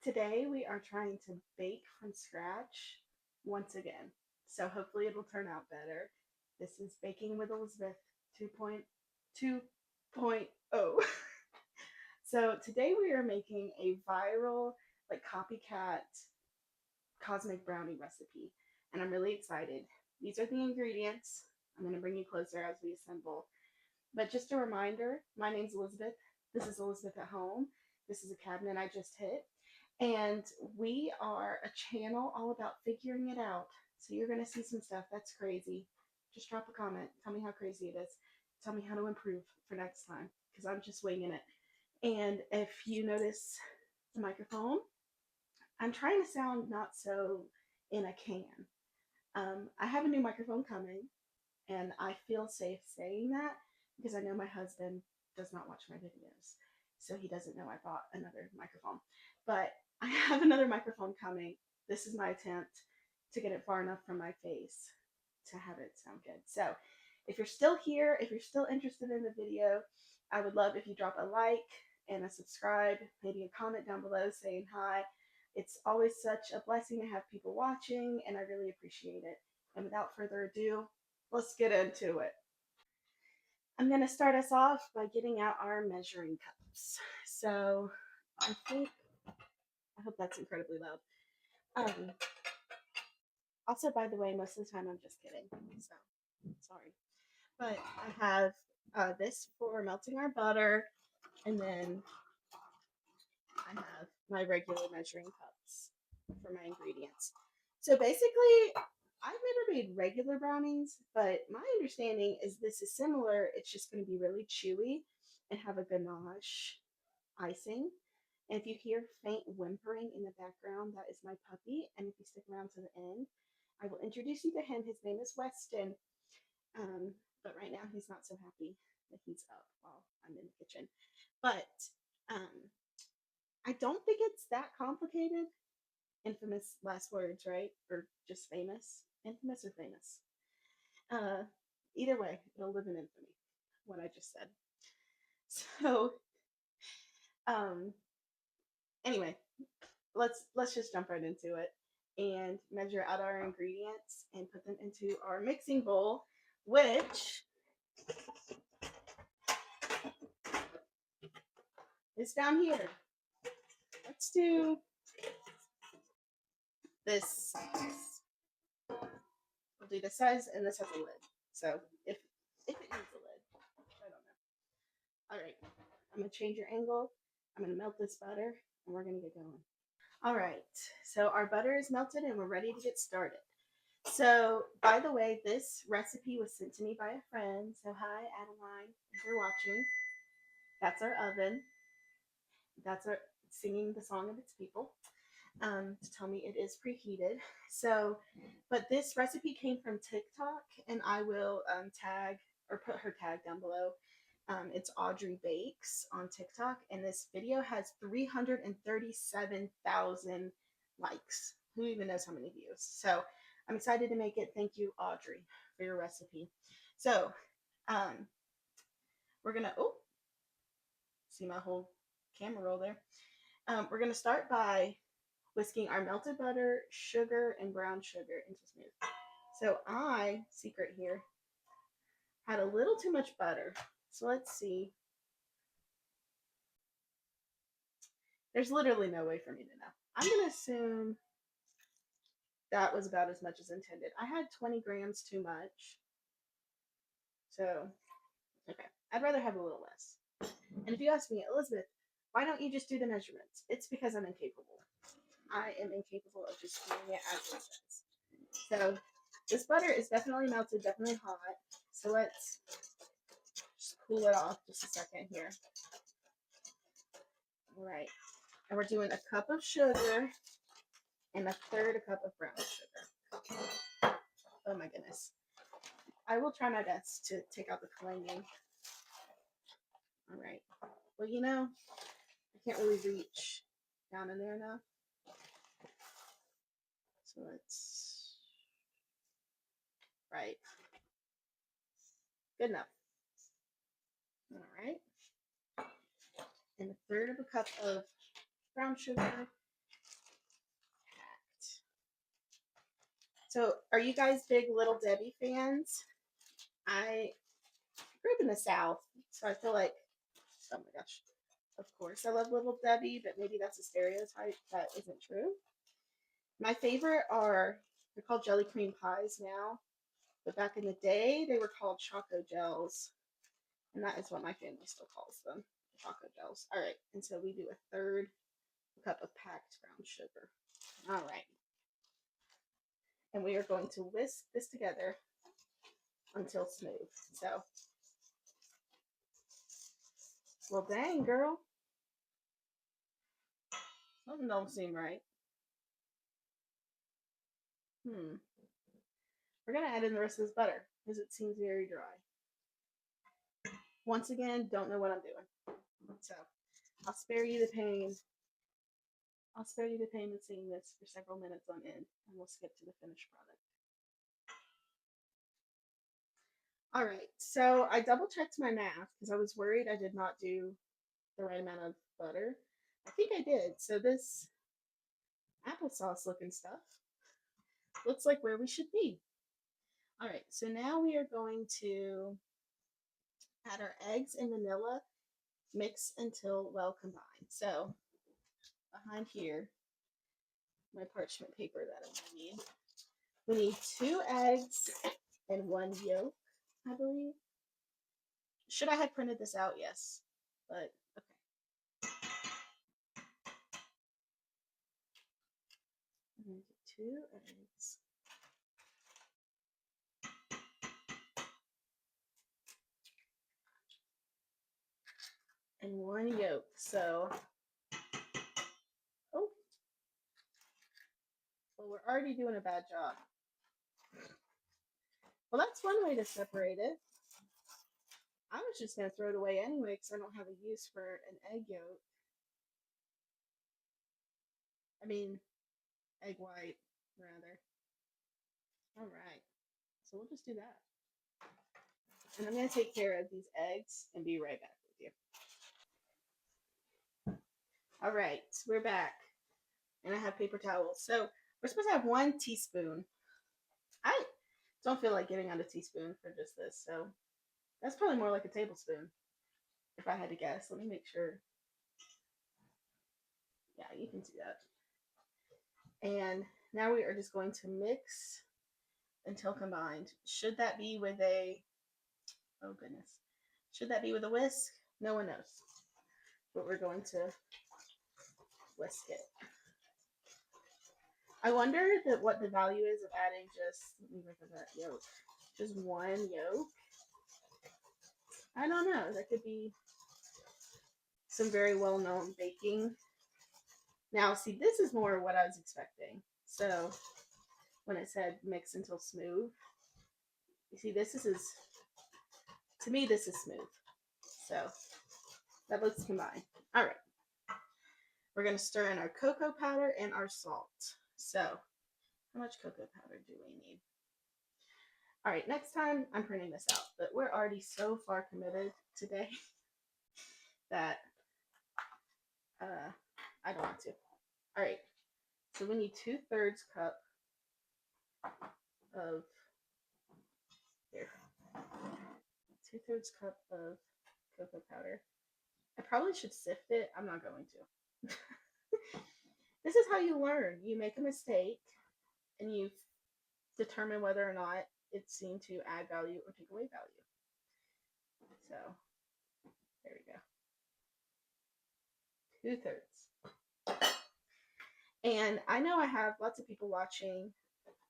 Today we are trying to bake from scratch once again. So hopefully it'll turn out better. This is Baking with Elizabeth 2.2.0. So today we are making a viral, like copycat cosmic brownie recipe, and I'm really excited. These are the ingredients. I'm going to bring you closer as we assemble. But just a reminder, my name's Elizabeth. This is Elizabeth at Home. This is a cabinet I just hit. And we are a channel all about figuring it out. So you're going to see some stuff that's crazy. Just drop a comment. Tell me how crazy it is. Tell me how to improve for next time because I'm just winging it. And if you notice the microphone, I'm trying to sound not so in a can. I have a new microphone coming, and I feel safe saying that because I know my husband does not watch my videos. So he doesn't know I bought another microphone. But I have another microphone coming. This is my attempt to get it far enough from my face to have it sound good. So if you're still here, if you're still interested in the video, I would love if you drop a like and a subscribe, maybe a comment down below saying hi. It's always such a blessing to have people watching, and I really appreciate it. And without further ado, let's get into it. I'm going to start us off by getting out our measuring cups. So I hope that's incredibly loud. Also, by the way, most of the time I'm just kidding. So, sorry. But I have this for melting our butter, and then I have my regular measuring cups for my ingredients. So basically, I've never made regular brownies, but my understanding is this is similar. It's just going to be really chewy and have a ganache icing. And if you hear faint whimpering in the background, that is my puppy. And if you stick around to the end, I will introduce you to him. His name is Weston. But right now he's not so happy that he's up while I'm in the kitchen. But um, I don't think it's that complicated. Infamous last words, right? Or just famous? Infamous or famous? Uh, Either way, it'll live in infamy, what I just said. So, um, anyway, let's just jump right into it and measure out our ingredients and put them into our mixing bowl, which is down here. Let's do this size. We'll do this size, and this has a lid. So if it needs a lid, I don't know. All right, I'm gonna change your angle. I'm gonna melt this butter, and we're gonna get going. All right, so our butter is melted, and we're ready to get started. So, by the way, this recipe was sent to me by a friend. So, hi, Adeline, if you're watching. That's our oven. That's our singing the song of its people to tell me it is preheated. So, but this recipe came from TikTok, and I will tag or put her tag down below. It's Audrey Bakes on TikTok, and this video has 337,000 likes. Who even knows how many views? So I'm excited to make it. Thank you, Audrey, for your recipe. So we're gonna see my whole camera roll there. We're gonna start by whisking our melted butter, sugar, and brown sugar into smooth. So secret here, had a little too much butter. So let's see. There's literally no way for me to know. I'm going to assume that was about as much as intended. I had 20 grams too much. So, okay. I'd rather have a little less. And if you ask me, Elizabeth, why don't you just do the measurements? It's because I'm incapable. I am incapable of just doing it as it says. So, this butter is definitely melted, definitely hot. So let's just cool it off just a second here. All right. And we're doing a cup of sugar and a third a cup of brown sugar. Oh my goodness. I will try my best to take out the clanging. All right. Well, you know, I can't really reach down in there enough. So let's, right. Good enough. All right. And a third of a cup of brown sugar packed. So, are you guys big Little Debbie fans? I grew up in the South, so I feel like, oh my gosh, of course I love Little Debbie, but maybe that's a stereotype that isn't true. My favorite are, they're called jelly cream pies now, but back in the day they were called choco gels, and that is what my family still calls them, choco gels. All right, and so we do a third cup of packed brown sugar. All right, and we are going to whisk this together until smooth. So, well, dang, girl, something don't seem right. We're gonna add in the rest of this butter because it seems very dry. Once again, don't know what I'm doing. So I'll spare you the pain. I'll spare you the pain of seeing this for several minutes on end, and we'll skip to the finished product. All right, so I double checked my math because I was worried I did not do the right amount of butter. I think I did. So this applesauce looking stuff looks like where we should be. All right, so now we are going to add our eggs and vanilla, mix until well combined. So behind here, my parchment paper that I'm gonna need. We need 2 eggs and 1 yolk, I believe. Should I have printed this out? Yes, but okay. I'm gonna do 2 eggs and 1 yolk. So, oh, well, we're already doing a bad job. Well, that's one way to separate it. I was just gonna throw it away anyway because I don't have a use for an egg yolk. I mean, egg white, rather. All right, so we'll just do that. And I'm gonna take care of these eggs and be right back with you. All right, we're back. And I have paper towels. So we're supposed to have 1 teaspoon. I don't feel like getting out a teaspoon for just this, so that's probably more like a tablespoon if I had to guess. Let me make sure. Yeah, you can see that. And now we are just going to mix until combined. Should that be with a, oh goodness, should that be with a whisk? No one knows. But we're going to whisk it. I wonder what the value is of adding just, let me look at that yolk, just 1 yolk. I don't know. That could be some very well-known baking. Now, see, this is more what I was expecting. So, when it said mix until smooth, you see, this is, to me, this is smooth. So, that looks combined. All right. We're going to stir in our cocoa powder and our salt. So, how much cocoa powder do we need? All right, next time I'm printing this out, but we're already so far committed today that I don't want to. All right, so we need 2/3 cup of, here, 2/3 cup of cocoa powder. I probably should sift it. I'm not going to. This is how you learn. You make a mistake and you determine whether or not it's seen to add value or take away value. So there we go. 2/3. And I know I have lots of people watching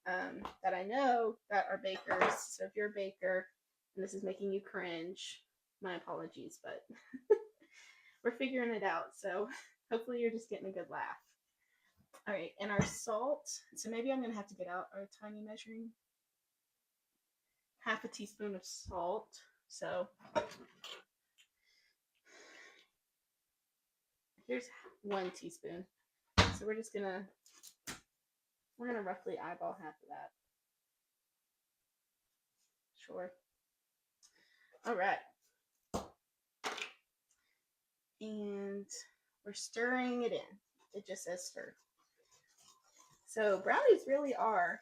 that I know that are bakers. So if you're a baker and this is making you cringe, my apologies, but we're figuring it out. So hopefully you're just getting a good laugh. All right, and our salt. So maybe I'm going to have to get out our tiny measuring. 1/2 teaspoon of salt. So here's 1 teaspoon. So we're gonna roughly eyeball 1/2 of that. Sure. All right. And we're stirring it in. It just says stir. So brownies really are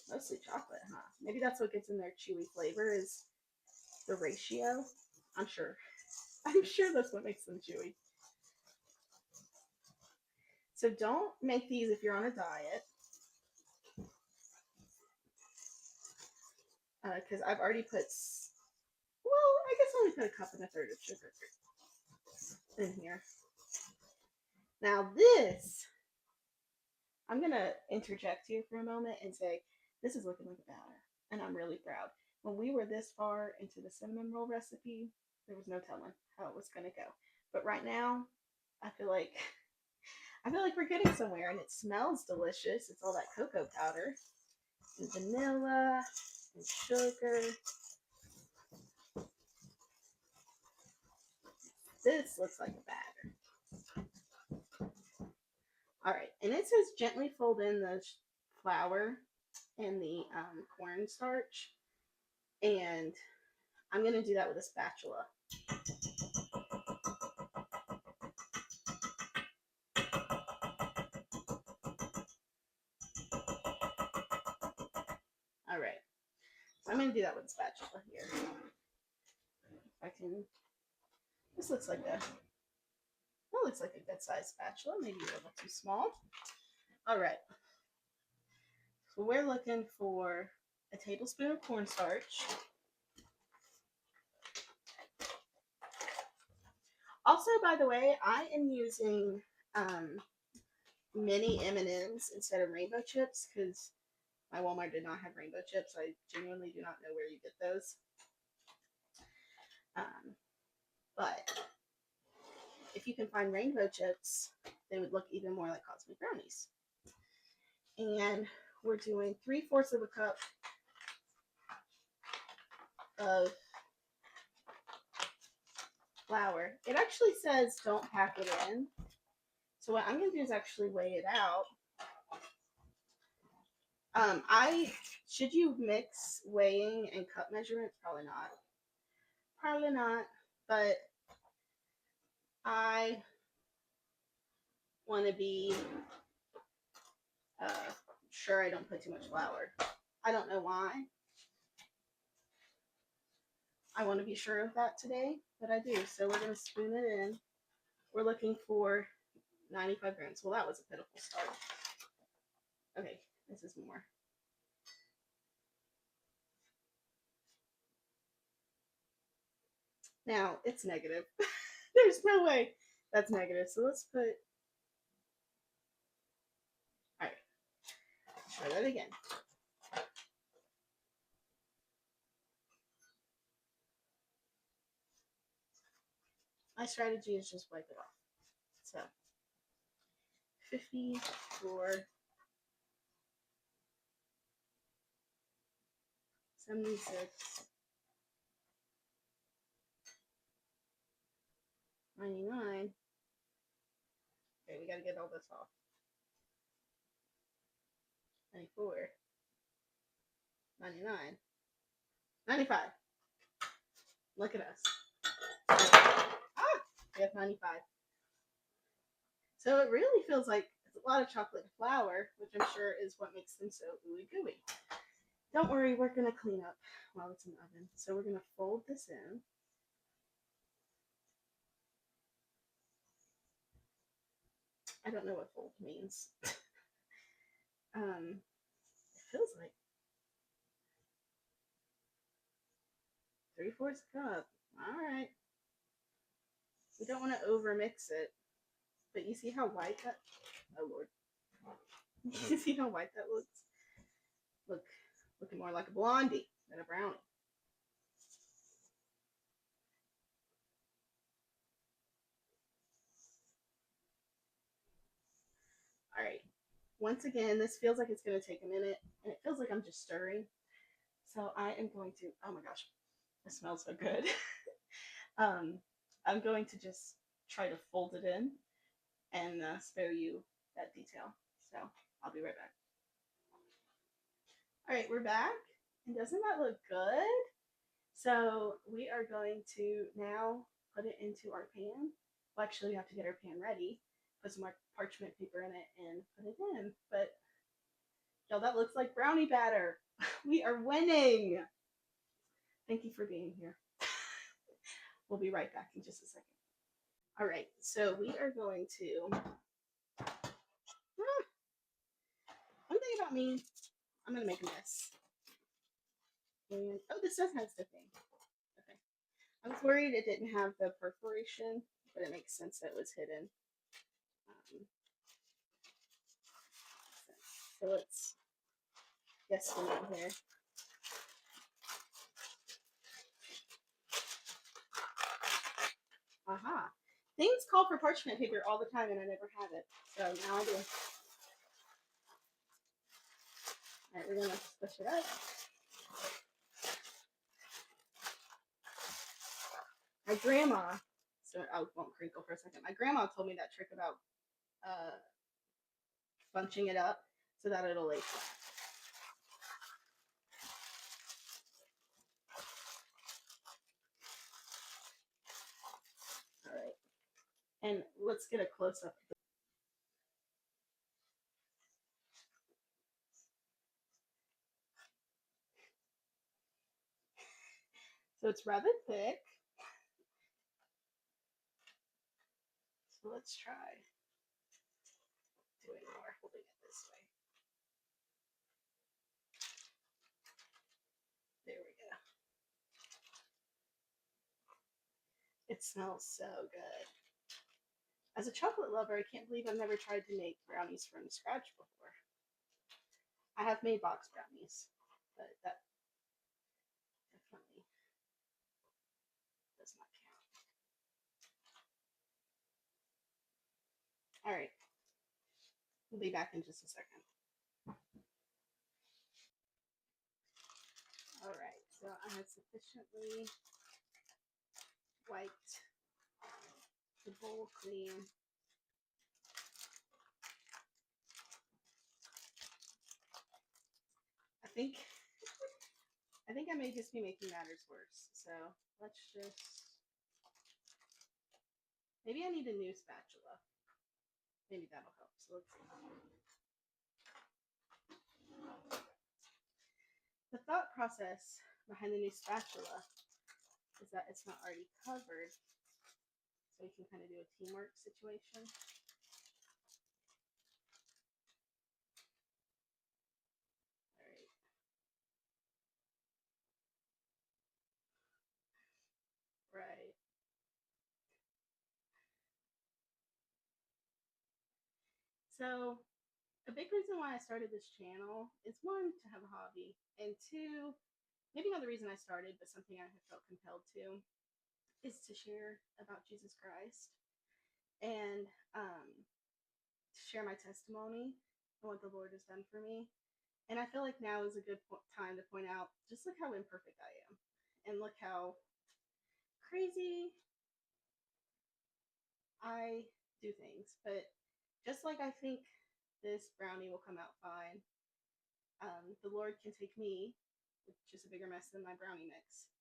mostly chocolate, huh? Maybe that's what gets in their chewy flavor is the ratio. I'm sure. I'm sure that's what makes them chewy. So don't make these if you're on a diet. Because I've already put, well, I guess I only put a cup and a third of sugar in here. Now this, I'm going to interject here for a moment and say, this is looking like a batter. And I'm really proud. When we were this far into the cinnamon roll recipe, there was no telling how it was going to go. But right now, I feel like we're getting somewhere, and it smells delicious. It's all that cocoa powder and vanilla and sugar. This looks like a batter. All right, and it says gently fold in the flour and the cornstarch, and I'm gonna do that with a spatula. All right, so I'm gonna do that with a spatula here. If I can. This looks like a good sized spatula, maybe a little too small. All right, so we're looking for a tablespoon of cornstarch. Also, by the way, I am using mini M&Ms instead of rainbow chips because my Walmart did not have rainbow chips. I genuinely do not know where you get those. But if you can find rainbow chips, they would look even more like cosmic brownies. And we're doing 3/4 of a cup of flour. It actually says don't pack it in. So what I'm going to do is actually weigh it out. Should you mix weighing and cup measurements? Probably not. Probably not. But I want to be sure I don't put too much flour. I don't know why. I want to be sure of that today, but I do. So we're going to spoon it in. We're looking for 95 grams. Well, that was a pitiful start. Okay, this is more. Now, it's negative. There's no way that's negative. So let's put... Alright, try that again. My strategy is just wipe it off. So, 54, 76, 99. Okay, we gotta get all this off. 94, 99, 95. Look at us. Ah, we have 95. So it really feels like it's a lot of chocolate flour, which I'm sure is what makes them so ooey gooey. Don't worry, we're gonna clean up while it's in the oven. So we're gonna fold this in. I don't know what fold means. It feels like 3/4 cup. All right. We don't want to over mix it, but you see how white that? Oh Lord. You see how white that looks? Looking more like a blondie than a brownie. All right. Once again, this feels like it's going to take a minute, and it feels like I'm just stirring. So I am going to, oh my gosh, it smells so good. I'm going to just try to fold it in and spare you that detail. So I'll be right back. All right, we're back. And doesn't that look good? So we are going to now put it into our pan. Well, actually, we have to get our pan ready. put some parchment paper in it and put it in. But y'all, that looks like brownie batter. We are winning. Thank you for being here. We'll be right back in just a second. All right, so we are going to. One thing about me, I'm gonna make a mess. And oh, this does have stuffing. Okay, I was worried it didn't have the perforation, but it makes sense that it was hidden. So let's guess the name here. Aha. Things call for parchment paper all the time and I never have it. So now I do. Alright, we're gonna push it up. My grandma, so I won't crinkle for a second. My grandma told me that trick about bunching it up so that it'll lay flat. Alright. And let's get a close up. So it's rather thick. So let's try doing more, holding it this way. There we go. It smells so good. As a chocolate lover, I can't believe I've never tried to make brownies from scratch before. I have made box brownies, but that definitely does not count. All right, we'll be back in just a second. All right, so I have sufficiently wiped the bowl clean. I think I may just be making matters worse. So let's just, maybe I need a new spatula. Maybe that'll help. So let's see. The thought process behind the new spatula is that it's not already covered, so you can kind of do a teamwork situation. Right. So, a big reason why I started this channel is one, to have a hobby, and two, maybe not the reason I started, but something I have felt compelled to, is to share about Jesus Christ and to share my testimony and what the Lord has done for me. And I feel like now is a good time to point out just look how imperfect I am, and look how crazy I do things. But just like I think this brownie will come out fine, the Lord can take me, which is a bigger mess than my brownie mix,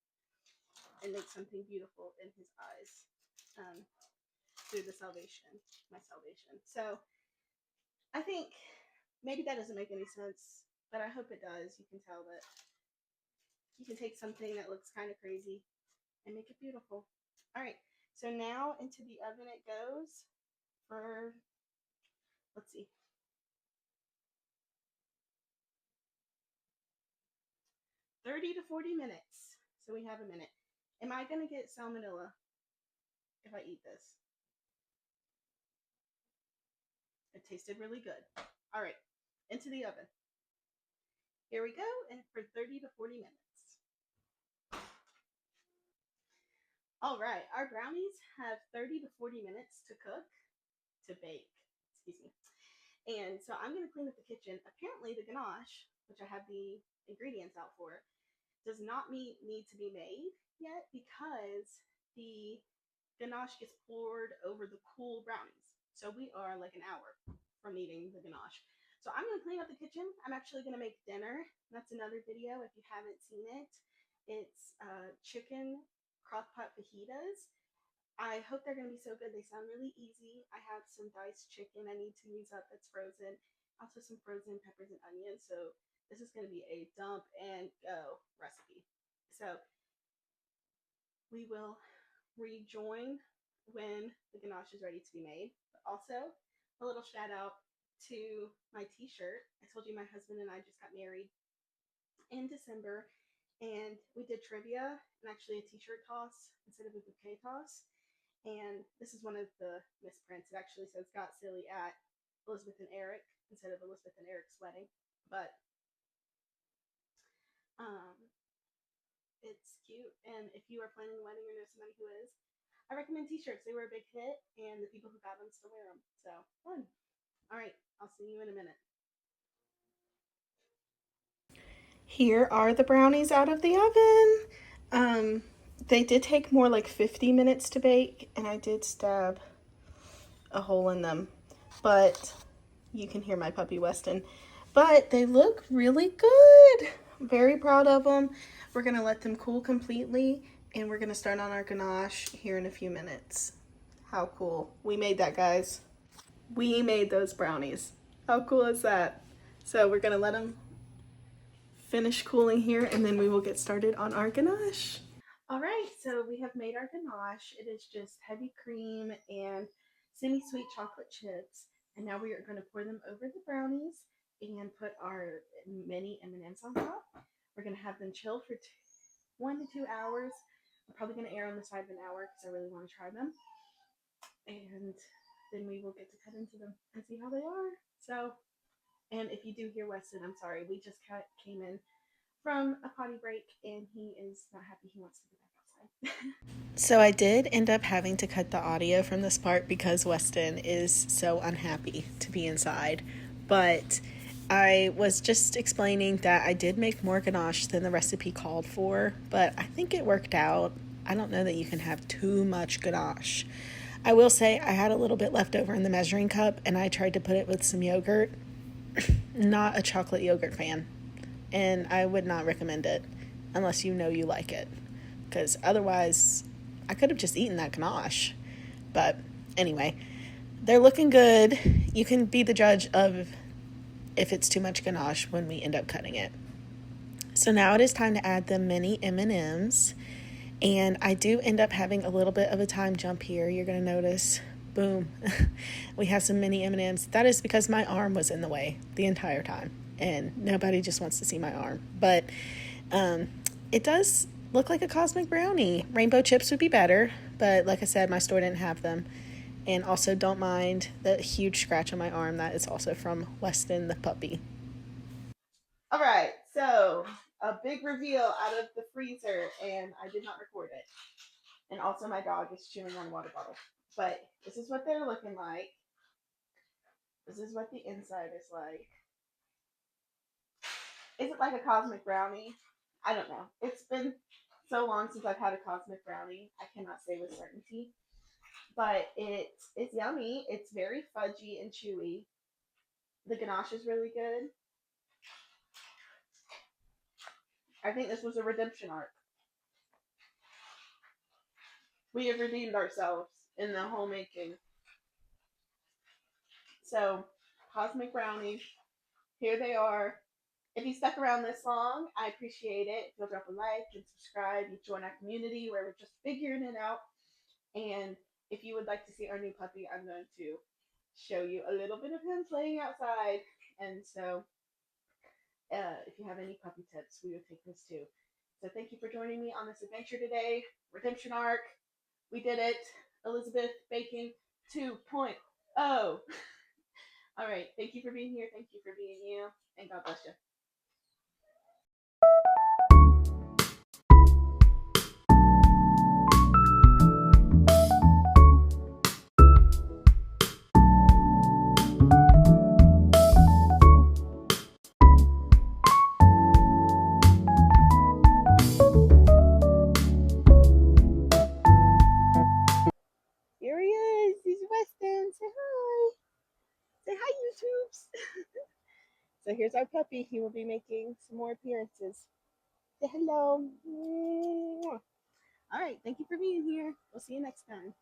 and make something beautiful in His eyes through my salvation. So I think maybe that doesn't make any sense, but I hope it does. You can tell that you can take something that looks kind of crazy and make it beautiful. All right, so now into the oven it goes for, let's see, 30 to 40 minutes. So we have a minute. Am I going to get salmonella if I eat this? It tasted really good. All right, into the oven. Here we go, and for 30 to 40 minutes. All right, our brownies have 30 to 40 minutes to cook, to bake, excuse me. And so I'm going to clean up the kitchen. Apparently the ganache, which I have the ingredients out for, does not need to be made yet because the ganache gets poured over the cool brownies. So we are like an hour from needing the ganache. So I'm going to clean up the kitchen. I'm actually going to make dinner. That's another video if you haven't seen it. It's chicken crock pot fajitas. I hope they're going to be so good. They sound really easy. I have some diced chicken I need to use up that's frozen. Also some frozen peppers and onions. So this is going to be a dump and go recipe. So we will rejoin when the ganache is ready to be made. But also, a little shout out to my t-shirt. I told you my husband and I just got married in December, and we did trivia and actually a t-shirt toss instead of a bouquet toss. And this is one of the misprints. It actually says "Got Silly" at Elizabeth and Eric instead of Elizabeth and Eric's wedding. But um, it's cute. And if you are planning a wedding or know somebody who is, I recommend t-shirts. They were a big hit, and the people who got them still wear them. So fun. All right, I'll see you in a minute. Here are the brownies out of the oven. Um, they did take more like 50 minutes to bake, and I did stab a hole in them. But you can hear my puppy Weston. But they look really good. I'm very proud of them. We're gonna let them cool completely, and we're gonna start on our ganache here in a few minutes. How cool. We made that, guys. We made those brownies. How cool is that? So we're gonna let them finish cooling here, and then we will get started on our ganache. All right, so we have made our ganache. It is just heavy cream and semi-sweet chocolate chips. And now we are going to pour them over the brownies and put our mini M&Ms on top. We're going to have them chill for 1 to 2 hours. I'm probably going to err on the side of an hour because I really want to try them. And then we will get to cut into them and see how they are. So, and if you do hear Weston, I'm sorry. We just came in from a potty break, and he is not happy. He wants to go back outside. So I did end up having to cut the audio from this part because Weston is so unhappy to be inside. But I was just explaining that I did make more ganache than the recipe called for, but I think it worked out. I don't know that you can have too much ganache. I will say I had a little bit left over in the measuring cup, and I tried to put it with some yogurt. Not a chocolate yogurt fan, and I would not recommend it unless you know you like it, because otherwise I could have just eaten that ganache. But anyway, they're looking good. You can be the judge of if it's too much ganache when we end up cutting it. So now it is time to add the mini M&Ms, and I do end up having a little bit of a time jump here. You're going to notice, boom, we have some mini M&Ms. That is because my arm was in the way the entire time, and nobody just wants to see my arm. But it does look like a cosmic brownie. Rainbow chips would be better, but like I said, my store didn't have them. And also, don't mind the huge scratch on my arm. That is also from Weston the puppy. All right, so a big reveal out of the freezer, and I did not record it. And also, my dog is chewing on a water bottle. But this is what they're looking like. This is what the inside is like. Is it like a cosmic brownie? I don't know. It's been so long since I've had a cosmic brownie. I cannot say with certainty. But it is yummy. It's very fudgy and chewy. The ganache is really good. I think this was a redemption arc. We have redeemed ourselves in the homemaking. So, cosmic brownies, here they are. If you stuck around this long, I appreciate it. If you'll drop a like and subscribe, you join our community where we're just figuring it out. And if you would like to see our new puppy, I'm going to show you a little bit of him playing outside. And so, if you have any puppy tips, we would take this too. So thank you for joining me on this adventure today. Redemption arc. We did it. Elizabeth Bacon 2.0. All right. Thank you for being here. Thank you for being you. And God bless you. Here he is. He's Weston. Say hi. Say hi, YouTubes. So here's our puppy. He will be making some more appearances. Say hello. All right. Thank you for being here. We'll see you next time.